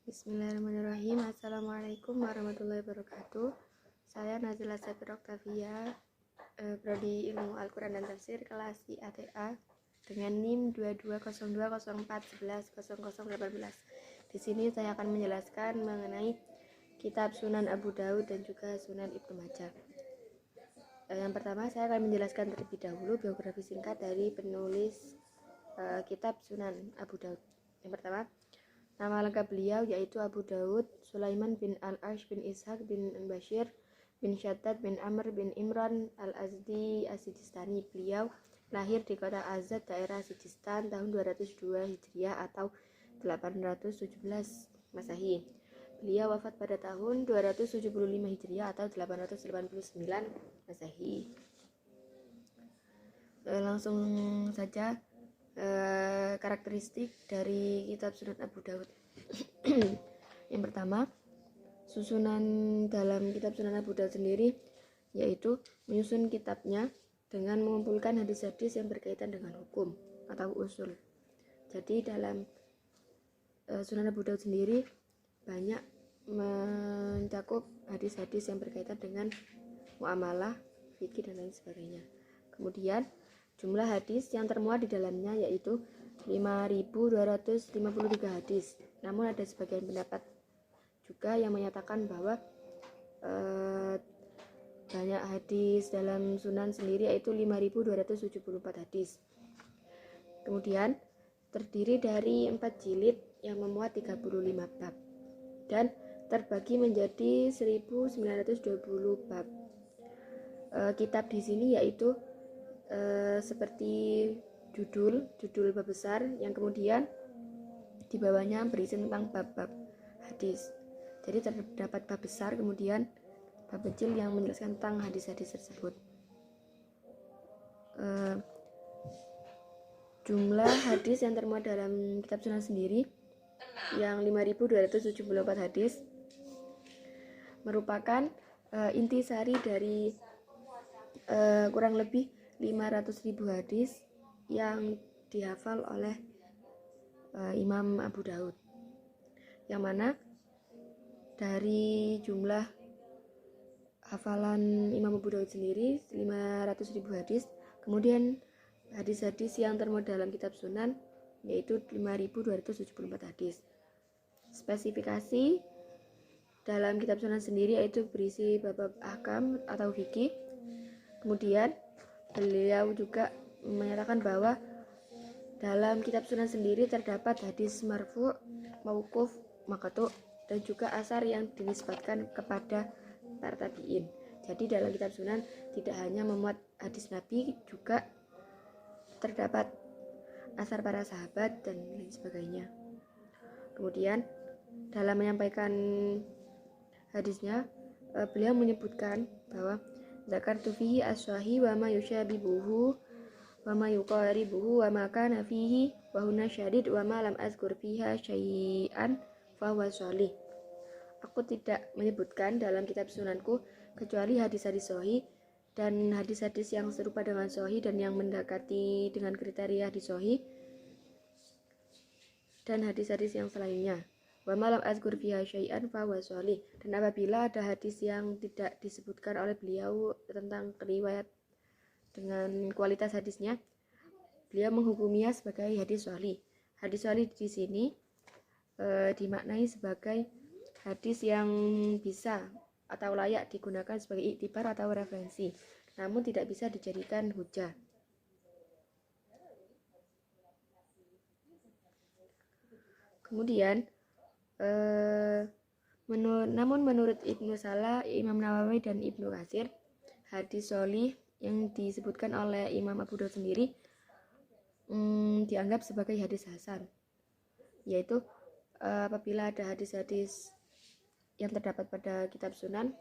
Bismillahirrahmanirrahim. Assalamualaikum warahmatullahi wabarakatuh. Saya Nazila Safir Oktavia, Prodi Ilmu Al-Quran dan Tafsir kelas IATA dengan NIM 220204110018. Di sini saya akan menjelaskan mengenai kitab Sunan Abu Daud dan juga Sunan Ibnu Majah. Yang pertama saya akan menjelaskan terlebih dahulu biografi singkat dari penulis kitab Sunan Abu Daud. Yang pertama, nama lengkap beliau yaitu Abu Daud Sulaiman bin Al-Ash bin Ishaq bin Bashir bin Shaddad bin Amr bin Imran Al-Azdi As-Sijistani. Beliau lahir di kota Azad, daerah Sijistan tahun 202 Hijriah atau 817 Masehi. Beliau wafat pada tahun 275 Hijriah atau 889 Masehi. Langsung saja karakteristik dari kitab Sunan Abu Daud. Yang pertama, susunan dalam kitab Sunan Abu Daud sendiri yaitu menyusun kitabnya dengan mengumpulkan hadis-hadis yang berkaitan dengan hukum atau usul. Jadi dalam Sunan Abu Daud sendiri banyak mencakup hadis-hadis yang berkaitan dengan muamalah, fikih dan lain sebagainya. Kemudian jumlah hadis yang termuat di dalamnya yaitu 5.253 hadis. Namun ada sebagian pendapat juga yang menyatakan bahwa banyak hadis dalam Sunan sendiri yaitu 5.274 hadis. Kemudian terdiri dari 4 jilid yang memuat 35 bab dan terbagi menjadi 1.920 bab. Kitab di sini yaitu seperti judul bab besar yang kemudian di bawahnya berisi tentang bab-bab hadis. Jadi terdapat bab besar kemudian bab kecil yang menjelaskan tentang hadis-hadis tersebut. Jumlah hadis yang termuat dalam kitab Sunan sendiri yang 5.274 hadis merupakan intisari dari kurang lebih 500.000 hadis yang dihafal oleh Imam Abu Daud, yang mana dari jumlah hafalan Imam Abu Daud sendiri 500.000 hadis, kemudian hadis-hadis yang termuat dalam kitab Sunan yaitu 5.274 hadis. Spesifikasi dalam kitab Sunan sendiri yaitu berisi bab ahkam atau fikih. Kemudian beliau juga menyatakan bahwa dalam kitab Sunan sendiri terdapat hadis marfu', mauquf, maqtu' dan juga asar yang dinisbatkan kepada para tabi'in. Jadi dalam kitab Sunan tidak hanya memuat hadis Nabi, juga terdapat asar para sahabat dan lain sebagainya. Kemudian dalam menyampaikan hadisnya, beliau menyebutkan bahwa zakartu fihi as-sahih wa ma yushabibuhu wa ma yuqaribuhu wa ma kana fihi wa huna syadid wa ma lam azkur fiha syai'an fa huwa sholih. Aku tidak menyebutkan dalam kitab Sunanku kecuali hadis-hadis sahih dan hadis-hadis yang serupa dengan sahih dan yang mendekati dengan kriteria hadis sahih dan hadis-hadis yang selainnya. Wa malam azkur fiha syai'an fa huwa sholih. Dan apabila ada hadis yang tidak disebutkan oleh beliau tentang riwayat dengan kualitas hadisnya, beliau menghukuminya sebagai hadis sholih. Hadis sholih di sini dimaknai sebagai hadis yang bisa atau layak digunakan sebagai iktibar atau referensi, namun tidak bisa dijadikan hujah. Kemudian namun menurut Ibnu Salah, Imam Nawawi dan Ibnu Katsir, hadis sholih yang disebutkan oleh Imam Abu Daud sendiri dianggap sebagai hadis hasan, yaitu apabila ada hadis-hadis yang terdapat pada kitab Sunan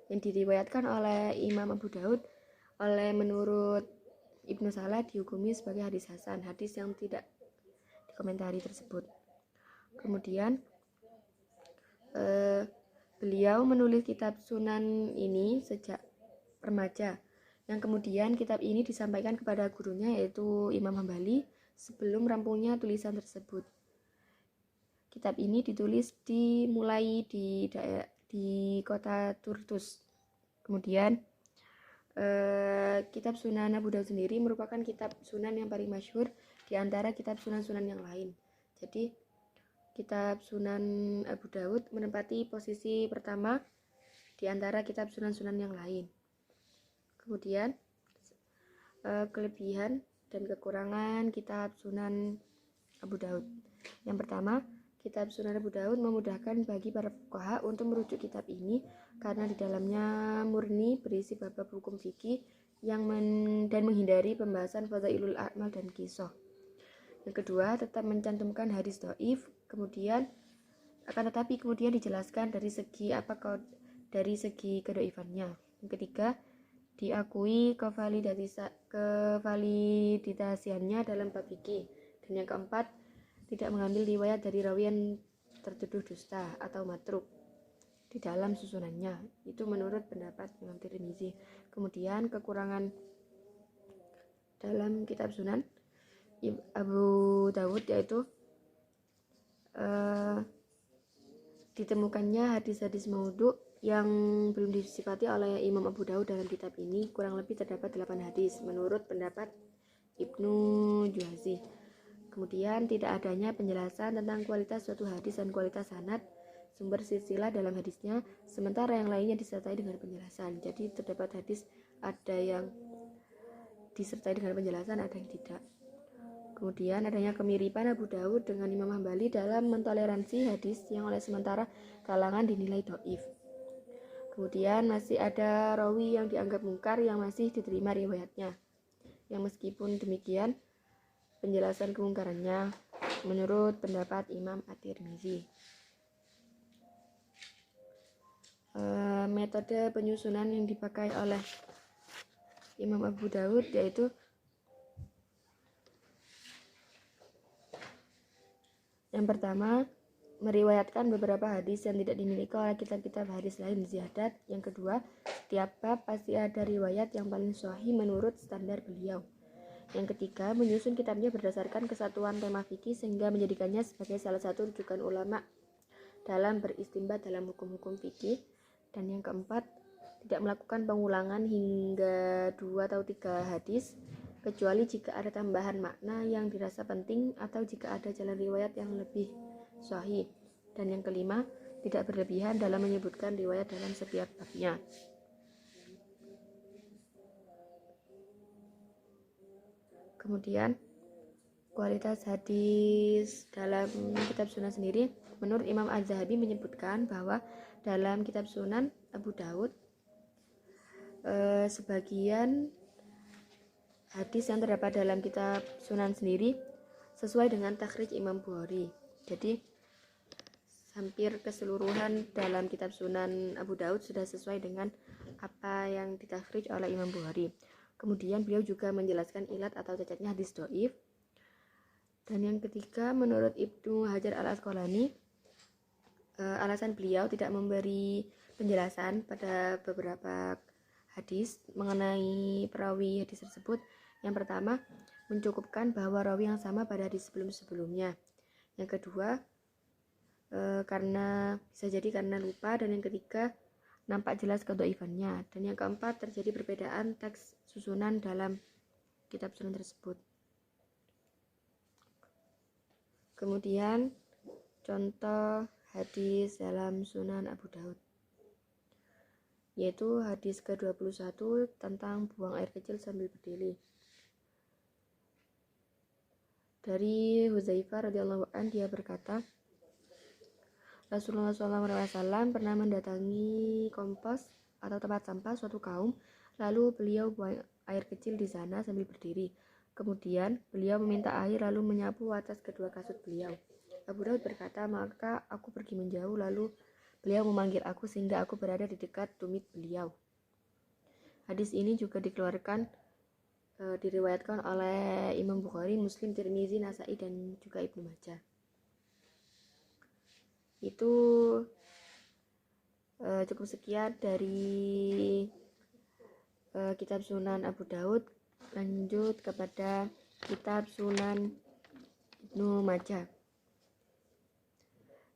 yang diriwayatkan oleh Imam Abu Daud menurut Ibnu Salah dihukumi sebagai hadis hasan, hadis yang tidak dikomentari tersebut. Kemudian beliau menulis kitab Sunan ini sejak remaja, yang kemudian kitab ini disampaikan kepada gurunya yaitu Imam Hambali sebelum rampungnya tulisan tersebut. Kitab ini dimulai di kota Turtus. Kemudian kitab Sunan Abu Daud sendiri merupakan kitab sunan yang paling masyhur di antara kitab sunan-sunan yang lain. Jadi kitab Sunan Abu Daud menempati posisi pertama di antara kitab sunan-sunan yang lain. Kemudian kelebihan dan kekurangan kitab Sunan Abu Daud. Yang pertama, kitab Sunan Abu Daud memudahkan bagi para fuqaha untuk merujuk kitab ini karena di dalamnya murni berisi bab-bab hukum fikih dan menghindari pembahasan fadhailul a'mal dan kisah. Yang kedua, tetap mencantumkan hadis dhaif, kemudian dijelaskan dari segi kedhaifannya. Yang ketiga, diakui kevaliditasiannya dalam bab fikih. Dan yang keempat, tidak mengambil riwayat dari rawi yang tertuduh dusta atau matruk di dalam susunannya. Itu menurut pendapat Imam Tirmizi. Kemudian kekurangan dalam kitab Sunan Abu Dawud yaitu ditemukannya hadis-hadis maudhu yang belum disifati oleh Imam Abu Dawud dalam kitab ini. Kurang lebih terdapat 8 hadis menurut pendapat Ibnu Juhazi. Kemudian tidak adanya penjelasan tentang kualitas suatu hadis dan kualitas sanad sumber silsilah dalam hadisnya, sementara yang lainnya disertai dengan penjelasan. Jadi terdapat hadis ada yang disertai dengan penjelasan, ada yang tidak. Kemudian adanya kemiripan Abu Dawud dengan Imam Hambali dalam mentoleransi hadis yang oleh sementara kalangan dinilai dhaif. Kemudian masih ada rawi yang dianggap mungkar yang masih diterima riwayatnya, yang meskipun demikian penjelasan kemungkarannya menurut pendapat Imam At-Tirmizi. Metode penyusunan yang dipakai oleh Imam Abu Dawud yaitu yang pertama, meriwayatkan beberapa hadis yang tidak dimiliki oleh kitab-kitab hadis lain ziyadat. Yang kedua, setiap bab pasti ada riwayat yang paling sahih menurut standar beliau. Yang ketiga, menyusun kitabnya berdasarkan kesatuan tema fikih sehingga menjadikannya sebagai salah satu rujukan ulama dalam beristinbat dalam hukum-hukum fikih. Dan yang keempat, tidak melakukan pengulangan hingga 2 atau 3 hadis kecuali jika ada tambahan makna yang dirasa penting atau jika ada jalan riwayat yang lebih sahih. Dan yang kelima, tidak berlebihan dalam menyebutkan riwayat dalam setiap babnya. Kemudian kualitas hadis dalam kitab Sunan sendiri, menurut Imam Az-Zahabi menyebutkan bahwa dalam kitab Sunan Abu Dawud sebagian hadis yang terdapat dalam kitab Sunan sendiri sesuai dengan takhrij Imam Bukhari. Jadi hampir keseluruhan dalam kitab Sunan Abu Daud sudah sesuai dengan apa yang ditakhrij oleh Imam Bukhari. Kemudian beliau juga menjelaskan ilat atau cacatnya hadis dhaif. Dan yang ketiga, menurut Ibnu Hajar Al-Asqalani, alasan beliau tidak memberi penjelasan pada beberapa hadis mengenai perawi hadis tersebut. Yang pertama, mencukupkan bahwa rawi yang sama pada hadis sebelum-sebelumnya. Yang kedua, bisa jadi karena lupa. Dan yang ketiga, nampak jelas kedhaifannya. Dan yang keempat, terjadi perbedaan teks susunan dalam kitab Sunan tersebut. Kemudian contoh hadis dalam Sunan Abu Daud, yaitu hadis ke-21 tentang buang air kecil sambil berdiri. Dari Huzaifah radhiyallahu anhu, dia berkata, Rasulullah SAW pernah mendatangi kompos atau tempat sampah suatu kaum, lalu beliau buang air kecil di sana sambil berdiri. Kemudian beliau meminta air lalu menyapu atas kedua kasut beliau. Abu Daud berkata, maka aku pergi menjauh, lalu beliau memanggil aku sehingga aku berada di dekat tumit beliau. Hadis ini juga diriwayatkan oleh Imam Bukhari, Muslim, Tirmizi, Nasai, dan juga Ibnu Majah. Itu cukup sekian dari kitab Sunan Abu Daud. Lanjut kepada kitab Sunan Ibnu Majah.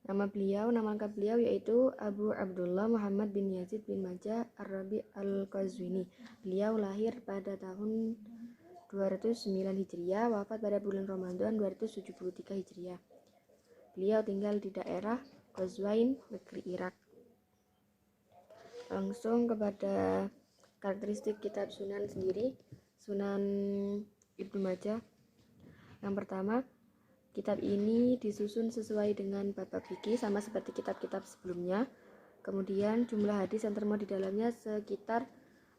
Nama lengkap beliau yaitu Abu Abdullah Muhammad bin Yazid bin Majah Ar-Rabi Al-Qazwini. Beliau lahir pada tahun 209 Hijriah, wafat pada bulan Ramadan 273 Hijriah. Beliau tinggal di daerah Qazwain, negeri Irak. Langsung kepada karakteristik kitab Sunan sendiri. Sunan Ibnu Majah. Yang pertama, kitab ini disusun sesuai dengan bab fikih sama seperti kitab-kitab sebelumnya. Kemudian jumlah hadis yang termuat di dalamnya sekitar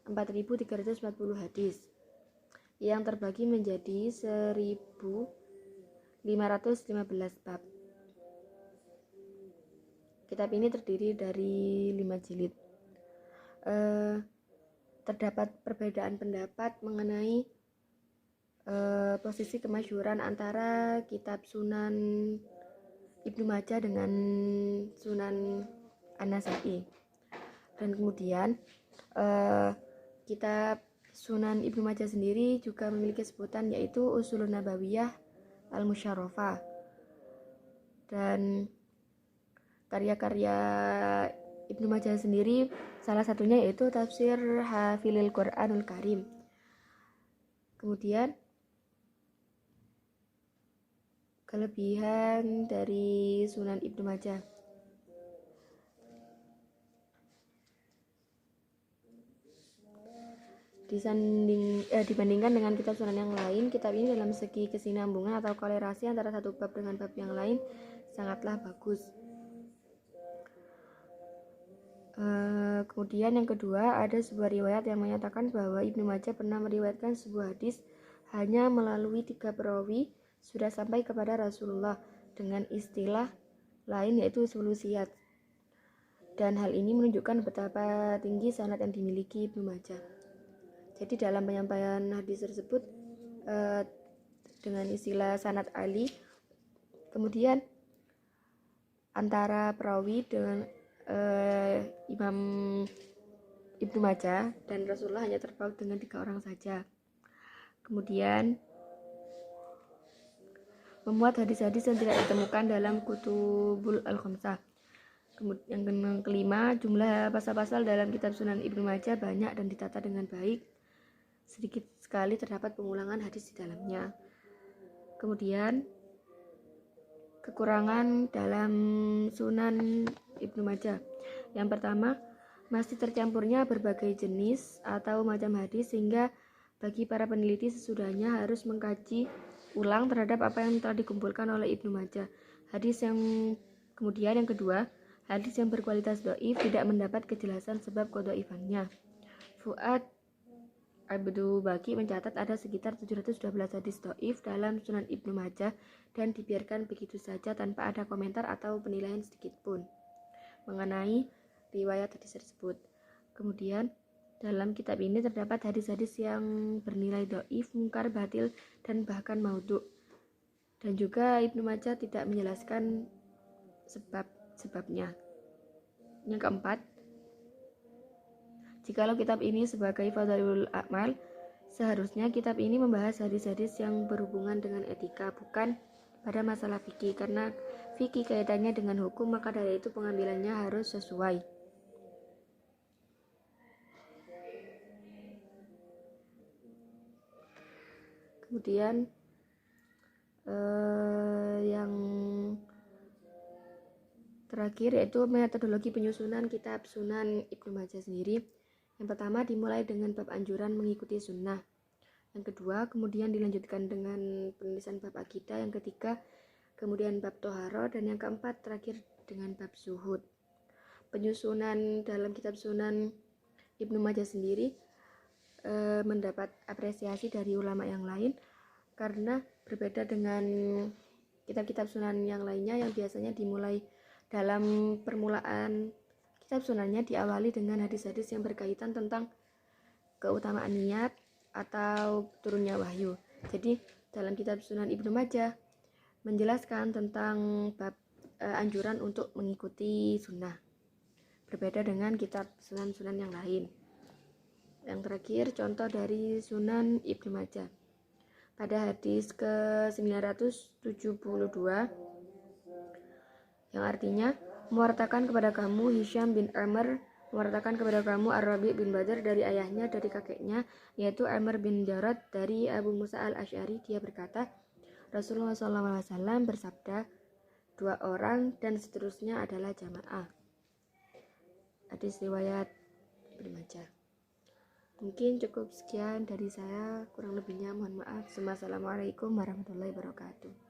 4.340 hadis yang terbagi menjadi 1.515 bab. Kitab ini terdiri dari 5 jilid. Terdapat perbedaan pendapat mengenai posisi kemasyhuran antara kitab Sunan Ibnu Majah dengan Sunan An-Nasa'i. Dan kemudian kitab Sunan Ibnu Majah sendiri juga memiliki sebutan yaitu Ushulun Nabawiyah Al-Musyarrafah. Dan karya-karya Ibnu Majah sendiri salah satunya yaitu tafsir Hafilil Quranul Karim. Kemudian kelebihan dari Sunan Ibnu Majah. Dibandingkan dengan kitab Sunan yang lain, kitab ini dalam segi kesinambungan atau kolerasi antara satu bab dengan bab yang lain sangatlah bagus. Kemudian yang kedua, ada sebuah riwayat yang menyatakan bahwa Ibnu Majah pernah meriwayatkan sebuah hadis hanya melalui 3 perawi sudah sampai kepada Rasulullah dengan istilah lain yaitu sulusiat. Dan hal ini menunjukkan betapa tinggi sanad yang dimiliki Ibnu Majah. Jadi dalam penyampaian hadis tersebut dengan istilah sanad Ali, kemudian antara perawi dengan Imam Ibnu Majah dan Rasulullah hanya terpaut dengan 3 orang saja. Kemudian memuat hadis-hadis yang tidak ditemukan dalam Kutubul Al-Khamsah. Yang kelima, jumlah pasal-pasal dalam kitab Sunan Ibnu Majah banyak dan ditata dengan baik. Sedikit sekali terdapat pengulangan hadis di dalamnya. Kemudian kekurangan dalam Sunan Ibnu Majah. Yang pertama, masih tercampurnya berbagai jenis atau macam hadis sehingga bagi para peneliti sesudahnya harus mengkaji ulang terhadap apa yang telah dikumpulkan oleh Ibnu Majah. Kemudian yang kedua, hadis yang berkualitas dhaif tidak mendapat kejelasan sebab kedhaifannya. Fuad Abdul Baqi mencatat ada sekitar 712 hadis dhaif dalam Sunan Ibnu Majah dan dibiarkan begitu saja tanpa ada komentar atau penilaian sedikit pun mengenai riwayat hadis tersebut. Kemudian dalam kitab ini terdapat hadis-hadis yang bernilai dhaif, mungkar, batil, dan bahkan maudhu. Dan juga Ibnu Majah tidak menjelaskan sebab-sebabnya. Yang keempat, jikalau kitab ini sebagai Fadhailul A'mal, seharusnya kitab ini membahas hadis-hadis yang berhubungan dengan etika, bukan pada masalah fikih. Karena fikih kaitannya dengan hukum, maka dari itu pengambilannya harus sesuai. Kemudian yang terakhir yaitu metodologi penyusunan kitab Sunan Ibnu Majah sendiri. Yang pertama dimulai dengan bab anjuran mengikuti sunnah. Yang kedua kemudian dilanjutkan dengan penulisan bab akidah. Yang ketiga kemudian bab toharo, dan yang keempat terakhir dengan bab zuhud. Penyusunan dalam kitab Sunan Ibnu Majah sendiri mendapat apresiasi dari ulama yang lain karena berbeda dengan kitab-kitab Sunan yang lainnya yang biasanya dimulai dalam permulaan kitab Sunannya diawali dengan hadis-hadis yang berkaitan tentang keutamaan niat atau turunnya wahyu. Jadi dalam kitab Sunan Ibnu Majah menjelaskan tentang bab anjuran untuk mengikuti sunnah, berbeda dengan kitab Sunan-Sunan yang lain. Yang terakhir, contoh dari Sunan Ibnu Majah. Pada hadis ke-972 yang artinya mewartakan kepada kamu Hisham bin Amr, mewartakan kepada kamu Ar-Rabi bin Badr dari ayahnya, dari kakeknya, yaitu Amr bin Jarad dari Abu Musa al-Asy'ari. Dia berkata, Rasulullah SAW bersabda, 2 orang dan seterusnya adalah jamaah. Hadis riwayat Ibnu Majah. Mungkin cukup sekian dari saya, kurang lebihnya mohon maaf. Assalamualaikum warahmatullahi wabarakatuh.